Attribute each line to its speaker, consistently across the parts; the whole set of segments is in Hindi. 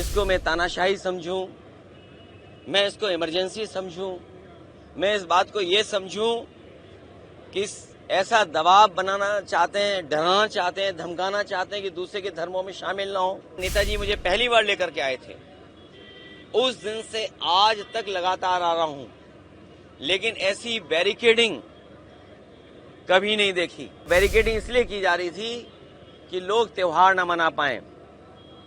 Speaker 1: इसको मैं तानाशाही समझूं, मैं इसको इमरजेंसी समझूं, मैं इस बात को ये समझूं कि ऐसा दबाव बनाना चाहते हैं, डराना चाहते हैं, धमकाना चाहते हैं कि दूसरे के धर्मों में शामिल ना हो। नेताजी मुझे पहली बार लेकर के आए थे, उस दिन से आज तक लगातार आ रहा हूं, लेकिन ऐसी बैरिकेडिंग कभी नहीं देखी। बैरिकेडिंग इसलिए की जा रही थी कि लोग त्योहार न मना पाएं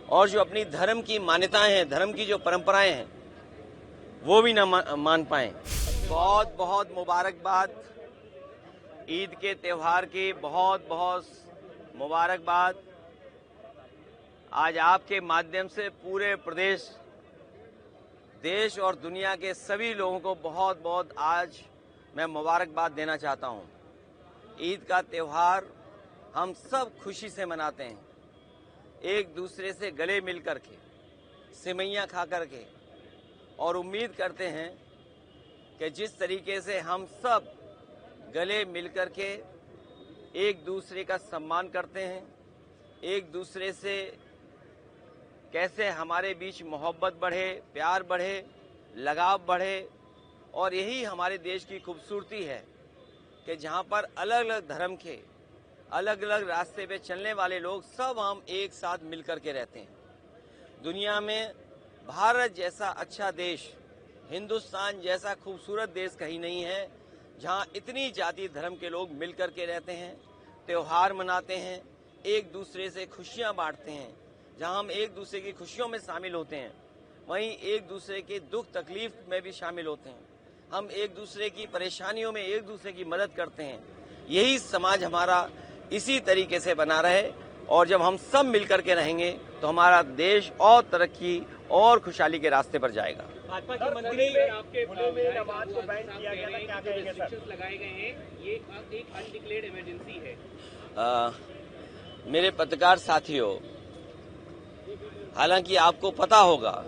Speaker 1: और जो अपनी धर्म की मान्यताएं हैं, धर्म की जो परंपराएं हैं, वो भी न मान पाएं। बहुत बहुत मुबारकबाद, ईद के त्योहार की बहुत बहुत मुबारकबाद। आज आपके माध्यम से पूरे प्रदेश, देश और दुनिया के सभी लोगों को बहुत बहुत आज मैं मुबारकबाद देना चाहता हूं। ईद का त्योहार हम सब खुशी से मनाते हैं, एक दूसरे से गले मिल करके, सिवैयां खा करके, और उम्मीद करते हैं कि जिस तरीके से हम सब गले मिल करके एक दूसरे का सम्मान करते हैं, एक दूसरे से कैसे हमारे बीच मोहब्बत बढ़े, प्यार बढ़े, लगाव बढ़े, और यही हमारे देश की खूबसूरती है कि जहां पर अलग अलग धर्म के, अलग अलग रास्ते पे चलने वाले लोग सब हम एक साथ मिलकर के रहते हैं। दुनिया में भारत जैसा अच्छा देश, हिंदुस्तान जैसा खूबसूरत देश कहीं नहीं है जहां इतनी जाति धर्म के लोग मिलकर के रहते हैं, त्योहार मनाते हैं, एक दूसरे से खुशियां बांटते हैं। जहां हम एक दूसरे की खुशियों में शामिल होते हैं, वहीं एक दूसरे के दुख तकलीफ में भी शामिल होते हैं। हम एक दूसरे की परेशानियों में एक दूसरे की मदद करते हैं। यही समाज हमारा इसी तरीके से बना रहे, और जब हम सब मिलकर के रहेंगे तो हमारा देश और तरक्की और खुशहाली के रास्ते पर जाएगा।
Speaker 2: भाजपा के मंत्री आपके नमाज को बैन किया गया था, क्या कहेंगे सर? लगाए गए हैं, ये एक अनडिक्लेयर्ड इमरजेंसी है।
Speaker 1: मेरे पत्रकार साथियों, हालांकि आपको पता होगा,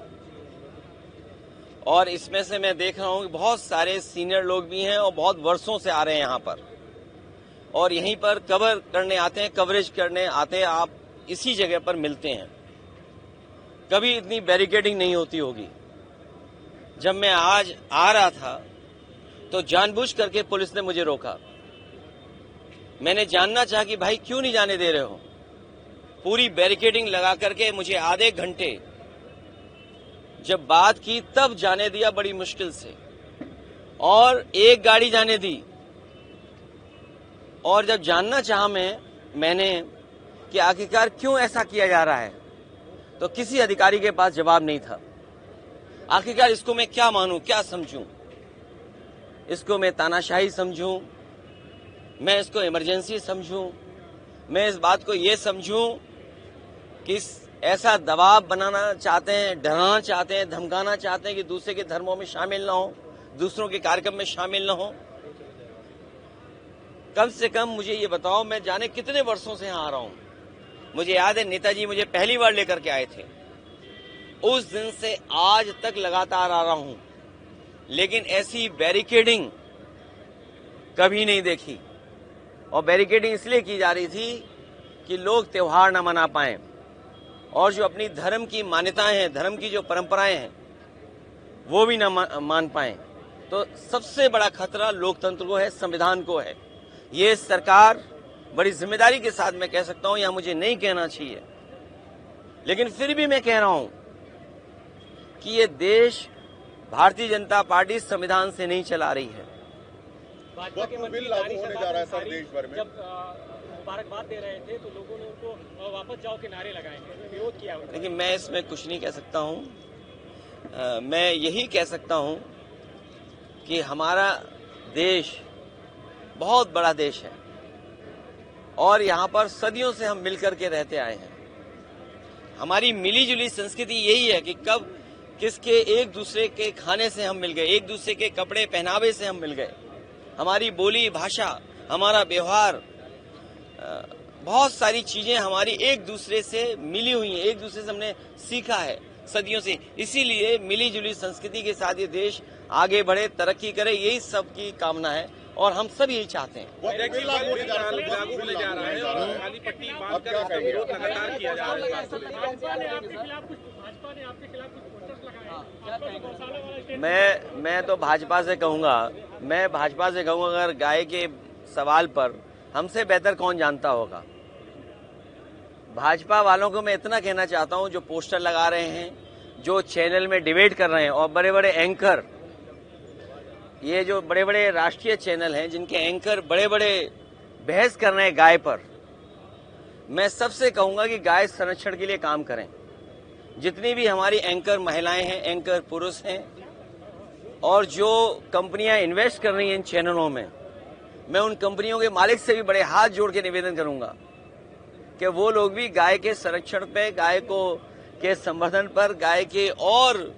Speaker 1: और इसमें से मैं देख रहा हूं कि बहुत सारे सीनियर लोग भी हैं और बहुत वर्षों से आ रहे हैं यहां पर, और यहीं पर कवर करने आते हैं, कवरेज करने आते हैं। आप इसी जगह पर मिलते हैं। कभी इतनी बैरिकेडिंग नहीं होती होगी। जब मैं आज आ रहा था तो जानबूझ करके पुलिस ने मुझे रोका। मैंने जानना चाहा कि भाई क्यों नहीं जाने दे रहे हो। पूरी बैरिकेडिंग लगा करके मुझे आधे घंटे जब बात की तब जाने दिया, बड़ी मुश्किल से, और एक गाड़ी जाने दी। और जब जानना चाहा मैंने कि आखिरकार क्यों ऐसा किया जा रहा है, तो किसी अधिकारी के पास जवाब नहीं था। आखिरकार इसको मैं क्या मानूं, क्या समझूं? इसको मैं तानाशाही समझूं, मैं इसको इमरजेंसी समझूं, मैं इस बात को ये समझूं कि ऐसा दबाव बनाना चाहते हैं, डराना चाहते हैं, धमकाना चाहते हैं कि दूसरे के धर्मों में शामिल ना हो, दूसरों के कार्यक्रम में शामिल ना हो। कम से कम मुझे ये बताओ, मैं जाने कितने वर्षों से यहाँ आ रहा हूँ। मुझे याद है नेताजी मुझे पहली बार लेकर के आए थे, उस दिन से आज तक लगातार आ रहा हूं, लेकिन ऐसी बैरिकेडिंग कभी नहीं देखी। और बैरिकेडिंग इसलिए की जा रही थी कि लोग त्योहार न मना पाएं और जो अपनी धर्म की मान्यताएं हैं, धर्म की जो परंपराएं हैं, वो भी न मान पाएं। तो सबसे बड़ा खतरा लोकतंत्र को है, संविधान को है। ये सरकार बड़ी जिम्मेदारी के साथ मैं कह सकता हूं, या मुझे नहीं कहना चाहिए, लेकिन फिर भी मैं कह रहा हूं कि ये देश भारतीय जनता पार्टी संविधान से नहीं चला रही है।
Speaker 2: भाजपा के मंत्री लागू होने जा रहा है सर देश भर में। जब मुबारकबाद दे रहे थे तो लोगों ने उनको वापस जाओ के नारे लगाए हैं, विरोध किया।
Speaker 1: लेकिन मैं इसमें कुछ नहीं कह सकता हूं। मैं यही कह सकता हूं कि हमारा देश बहुत बड़ा देश है, और यहाँ पर सदियों से हम मिलकर के रहते आए हैं। हमारी मिली जुली संस्कृति यही है कि कब किसके एक दूसरे के खाने से हम मिल गए, एक दूसरे के कपड़े पहनावे से हम मिल गए। हमारी बोली भाषा, हमारा व्यवहार, बहुत सारी चीजें हमारी एक दूसरे से मिली हुई हैं, एक दूसरे से हमने सीखा है सदियों से। इसीलिए मिली जुली संस्कृति के साथ ये देश आगे बढ़े, तरक्की करे, यही सबकी कामना है, और हम सब यही चाहते हैं।
Speaker 2: लागू होने जा रहा है और काली पट्टी बांधकर विरोध लगातार किया जा रहा है। भाजपा ने आपके खिलाफ कुछ पोस्टर्स लगाए हैं, आपका जो गौशाला वाला स्टेट
Speaker 1: मैं तो भाजपा से कहूंगा, अगर गाय के सवाल पर हमसे बेहतर कौन जानता होगा। भाजपा वालों को मैं इतना कहना चाहता हूं, जो पोस्टर लगा रहे हैं, जो चैनल में डिबेट कर रहे हैं, और बड़े बड़े एंकर, ये जो बड़े बड़े राष्ट्रीय चैनल हैं जिनके एंकर बड़े बड़े बहस कर रहे हैं गाय पर, मैं सबसे कहूंगा कि गाय संरक्षण के लिए काम करें। जितनी भी हमारी एंकर महिलाएं हैं, एंकर पुरुष हैं, और जो कंपनियां इन्वेस्ट कर रही हैं इन चैनलों में, मैं उन कंपनियों के मालिक से भी बड़े हाथ जोड़ के निवेदन करूंगा कि वो लोग भी गाय के संरक्षण पे, गाय को के संवर्धन पर, गाय के और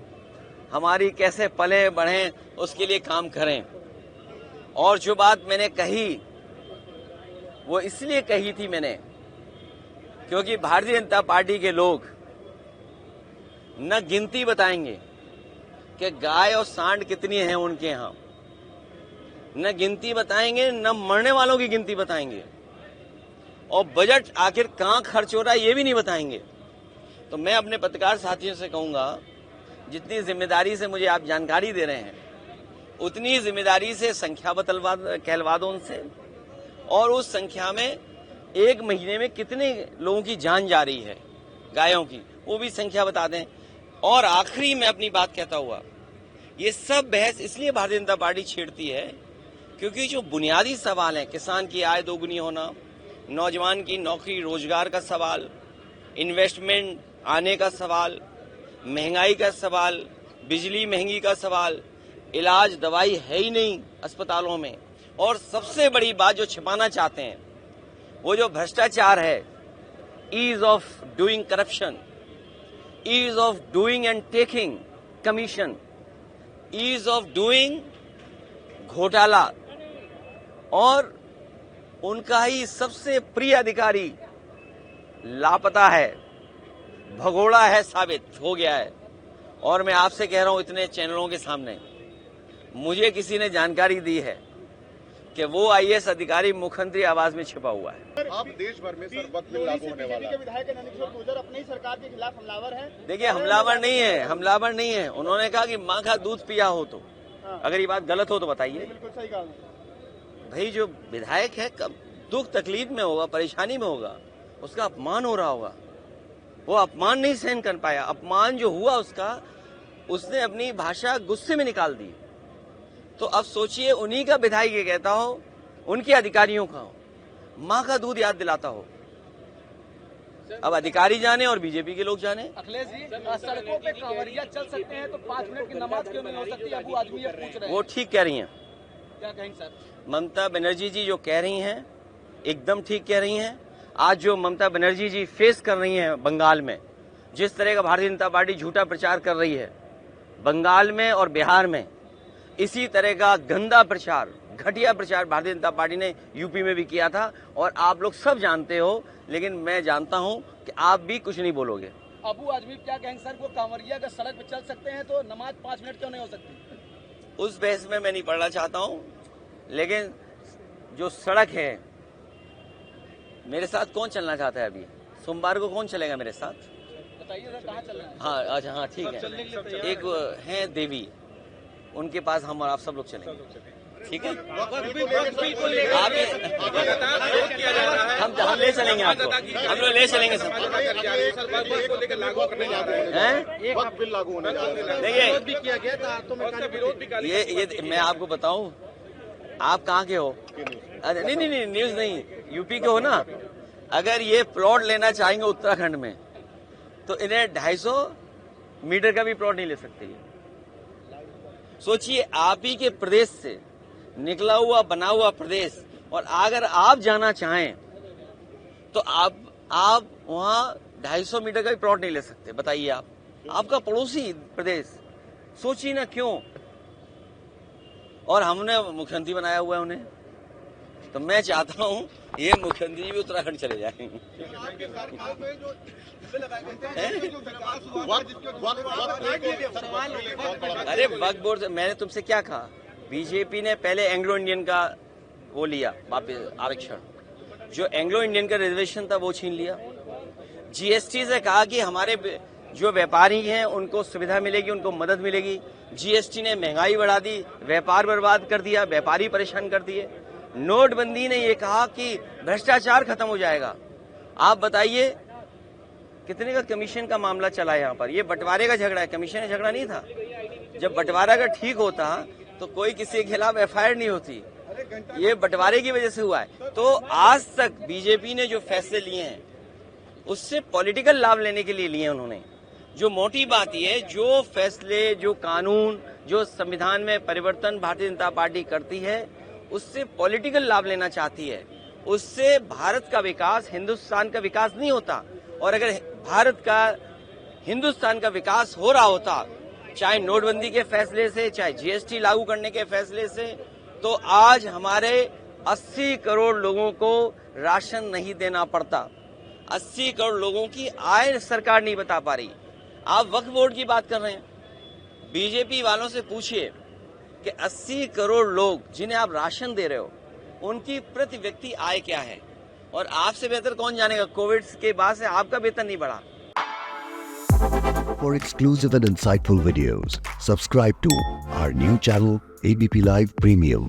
Speaker 1: हमारी कैसे पले बढ़ें उसके लिए काम करें। और जो बात मैंने कही वो इसलिए कही थी मैंने, क्योंकि भारतीय जनता पार्टी के लोग न गिनती बताएंगे कि गाय और सांड कितनी हैं उनके यहां, न गिनती बताएंगे, न मरने वालों की गिनती बताएंगे, और बजट आखिर कहां खर्च हो रहा है ये भी नहीं बताएंगे। तो मैं अपने पत्रकार साथियों से कहूंगा, जितनी जिम्मेदारी से मुझे आप जानकारी दे रहे हैं, उतनी जिम्मेदारी से संख्या कहलवा दो उनसे, और उस संख्या में एक महीने में कितने लोगों की जान जा रही है गायों की, वो भी संख्या बता दें। और आखिरी में अपनी बात कहता हुआ, ये सब बहस इसलिए भारतीय जनता पार्टी छेड़ती है क्योंकि जो बुनियादी सवाल है, किसान की आय दोगुनी होना, नौजवान की नौकरी रोजगार का सवाल, इन्वेस्टमेंट आने का सवाल, महंगाई का सवाल, बिजली महंगी का सवाल, इलाज दवाई है ही नहीं अस्पतालों में, और सबसे बड़ी बात जो छिपाना चाहते हैं वो जो भ्रष्टाचार है, ease of doing corruption, ease of doing and taking commission, ease of doing घोटाला, और उनका ही सबसे प्रिय अधिकारी लापता है, भगोड़ा है, साबित हो गया है। और मैं आपसे कह रहा हूं, इतने चैनलों के सामने मुझे किसी ने जानकारी दी है कि वो आईएएस अधिकारी मुख्यमंत्री आवास में छिपा हुआ है।
Speaker 3: आप देश भर में सर वक्त लागू होने वाला है।
Speaker 4: विधायक नंदकिशोर गुर्जर अपनी ही सरकार के खिलाफ हमलावर हैं।
Speaker 1: देखिए, हमलावर नहीं है। उन्होंने कहा कि माँ का दूध पिया हो तो, अगर ये बात गलत हो तो बताइए।
Speaker 4: बिल्कुल सही कहा
Speaker 1: भाई, जो विधायक है कब दुख तकलीफ में होगा, परेशानी में होगा, उसका अपमान हो रहा होगा, वो अपमान नहीं सहन कर पाया। अपमान जो हुआ उसने अपनी भाषा गुस्से में निकाल दी। तो अब सोचिए, उन्हीं का विधायक ये कहता हो, उनके अधिकारियों का हो, माँ का दूध याद दिलाता हो। अब अधिकारी जाने और बीजेपी के लोग जाने।
Speaker 4: अखिलेश जी, सड़कों पे कांवरिया चल सकते हैं तो 5 मिनट की नमाज क्यों नहीं हो सकती? अबू आदमी ये पूछ रहे हैं।
Speaker 1: वो ठीक कह रही हैं।
Speaker 4: क्या कहेंगे सर?
Speaker 1: ममता बनर्जी जी जो कह रही हैं एकदम ठीक कह रही हैं। आज जो ममता बनर्जी जी फेस कर रही हैं बंगाल में, जिस तरह का भारतीय जनता पार्टी झूठा प्रचार कर रही है बंगाल में और बिहार में, इसी तरह का गंदा प्रचार, घटिया प्रचार भारतीय जनता पार्टी ने यूपी में भी किया था, और आप लोग सब जानते हो। लेकिन मैं जानता हूं कि आप भी कुछ नहीं बोलोगे।
Speaker 4: अबू आजमी क्या कहेंगे सर? वो कांवरिया अगर सड़क पे चल सकते हैं तो नमाज 5 मिनट क्यों नहीं हो सकती?
Speaker 1: उस बहस में मैं नहीं पढ़ना चाहता हूं, लेकिन जो सड़क है, मेरे साथ कौन चलना चाहता है? अभी सोमवार को कौन चलेगा मेरे साथ?
Speaker 4: बताइए सर, कहाँ चल रहे हैं?
Speaker 1: हाँ, अच्छा, हाँ, ठीक है। एक है देवी, उनके पास हम और आप सब लोग चलेंगे, ठीक है? हम ले चलेंगे आपको, हम लोग ले चलेंगे सब। ये मैं आपको बताऊं, आप कहाँ के हो? नहीं, न्यूज नहीं, यूपी के हो ना। अगर ये प्लॉट लेना चाहेंगे उत्तराखंड में तो इन्हें 250 मीटर का भी प्लॉट नहीं ले सकते। सोचिए, आप ही के प्रदेश से निकला हुआ बना हुआ प्रदेश, और अगर आप जाना चाहें तो आप वहां 250 मीटर का भी प्लॉट नहीं ले सकते। बताइए, आप आपका पड़ोसी प्रदेश, सोचिए ना क्यों। और हमने मुख्यमंत्री बनाया हुआ है उन्हें, तो मैं चाहता हूं ये मुख्यमंत्री भी उत्तराखंड चले जाएंगे। अरे वक्फ बोर्ड से मैंने तुमसे क्या कहा? बीजेपी ने पहले एंग्लो इंडियन का वो लिया वापस आरक्षण, जो एंग्लो इंडियन का रिजर्वेशन था वो छीन लिया। जीएसटी से कहा कि हमारे जो व्यापारी हैं उनको सुविधा मिलेगी, उनको मदद मिलेगी। जीएसटी ने महंगाई बढ़ा दी, व्यापार बर्बाद कर दिया, व्यापारी परेशान कर दिए। नोटबंदी ने ये कहा कि भ्रष्टाचार खत्म हो जाएगा। आप बताइए कितने का कमीशन का मामला चला यहाँ पर? ये बंटवारे का झगड़ा है, कमीशन का झगड़ा नहीं था। जब बंटवारा का ठीक होता तो कोई किसी के खिलाफ एफआईआर नहीं होती। ये बंटवारे की वजह से हुआ है। तो आज तक बीजेपी ने जो फैसले लिए हैं उससे पॉलिटिकल लाभ लेने के लिए लिए उन्होंने। जो मोटी बात ये है, जो फैसले, जो कानून, जो संविधान में परिवर्तन भारतीय जनता पार्टी करती है उससे पॉलिटिकल लाभ लेना चाहती है। उससे भारत का विकास, हिंदुस्तान का विकास नहीं होता। और अगर भारत का, हिंदुस्तान का विकास हो रहा होता, चाहे नोटबंदी के फैसले से, चाहे जीएसटी लागू करने के फैसले से, तो आज हमारे 80 करोड़ लोगों को राशन नहीं देना पड़ता। 80 करोड़ लोगों की आय सरकार नहीं बता पा रही। आप वक्फ बोर्ड की बात कर रहे हैं, बीजेपी वालों से पूछिए कि 80 करोड़ लोग जिन्हें आप राशन दे रहे हो उनकी प्रति व्यक्ति आय क्या है? और आपसे बेहतर कौन जानेगा, कोविड के बाद से आपका वेतन नहीं बढ़ा।
Speaker 5: For exclusive and insightful videos, subscribe to our new channel ABP Live Premium.